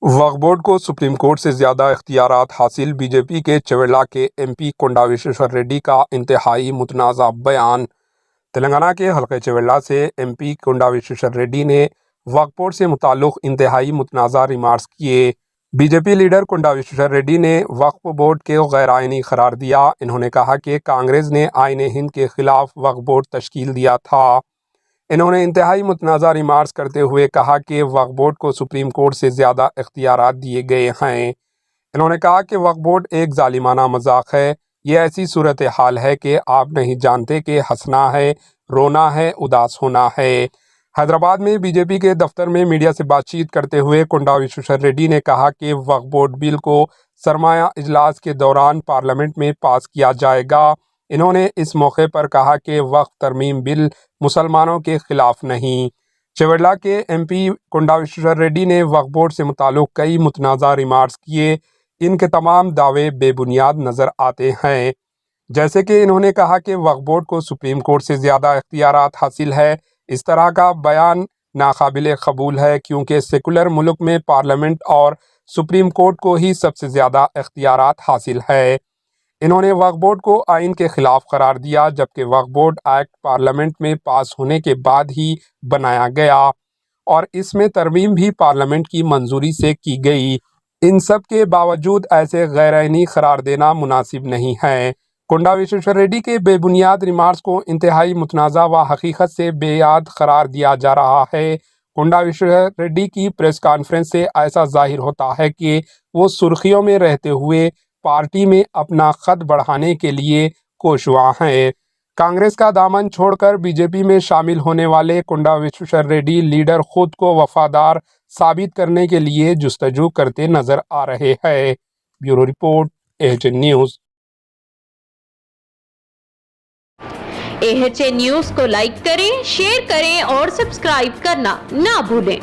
वक्फ board को supreme court से ज्यादा इख्तियारात हासिल। बीजेपी के चवेला के एमपी कोंडा विश्वेश्वर रेड्डी का इंतहाई मुतनाज़ा बयान। तेलंगाना के हल्के चवेला से एमपी कोंडा विश्वेश्वर रेड्डी ने वक्फ बोर्ड से मुताल्लिक़ इंतहाई मुतनाज़ा रिमार्क्स किए। बीजेपी लीडर कोंडा विश्वेश्वर रेड्डी ने वक्फ बोर्ड को गैर आइनी करार दिया। इन्होंने कहा कि कांग्रेस ने आईन हिंद के खिलाफ वक्फ बोर्ड तश्कील दिया था। इन्होंने इंतहाई मुतनाज़ा रिमार्क्स करते हुए कहा कि वक्फ बोर्ड को सुप्रीम कोर्ट से ज़्यादा इख्तियारात दिए गए हैं। इन्होंने कहा कि वक्फ बोर्ड एक जालिमाना मजाक है। ये ऐसी सूरत हाल है कि आप नहीं जानते कि हंसना है, रोना है, उदास होना है। हैदराबाद में बीजेपी के दफ्तर में मीडिया से बातचीत करते हुए कोंडा विश्वेश्वर रेड्डी ने कहा कि वक्फ बोर्ड बिल को सरमाया इजलास के दौरान पार्लियामेंट में पास किया जाएगा। इन्होंने इस मौके पर कहा कि वक्फ तरमीम बिल मुसलमानों के खिलाफ नहीं। चवेला के एमपी कोंडा विश्वेश्वर रेड्डी ने वक्फ बोर्ड से मुताल्लिक़ कई मुतनाज़ा रिमार्क्स किए। इनके तमाम दावे बेबुनियाद नज़र आते हैं। जैसे कि इन्होंने कहा कि वक्फ बोर्ड को सुप्रीम कोर्ट से ज़्यादा इख्तियारात हासिल है। इस तरह का बयान नाकाबिल कबूल है, क्योंकि सेकुलर मुल्क में पार्लियामेंट और सुप्रीम कोर्ट को ही सबसे ज़्यादा इख्तियारात हासिल है। इन्होंने वक्फ बोर्ड को आइन के खिलाफ करार दिया, जबकि वक्फ बोर्ड एक्ट पार्लियामेंट में पास होने के बाद ही बनाया गया और इसमें तरमीम भी पार्लियामेंट की मंजूरी से की गई। इन सब के बावजूद ऐसे गैर आइनी करार देना मुनासिब नहीं है। कोंडा विश्वेश्वर रेड्डी के बेबुनियाद रिमार्क्स को इंतहाई मुतनाज़ा व हकीकत से बेयाद करार दिया जा रहा है। कोंडा विश्वेश्वर रेड्डी की प्रेस कॉन्फ्रेंस से ऐसा जाहिर होता है कि वो सुर्खियों में रहते हुए पार्टी में अपना कद बढ़ाने के लिए कोशवा हैं। कांग्रेस का दामन छोड़कर बीजेपी में शामिल होने वाले कोंडा विश्वेश्वर रेड्डी लीडर खुद को वफादार साबित करने के लिए जुस्तजू करते नजर आ रहे हैं। Bureau report, AHN news. AHN news को लाइक करें, शेयर करें और सब्सक्राइब करना ना भूलें।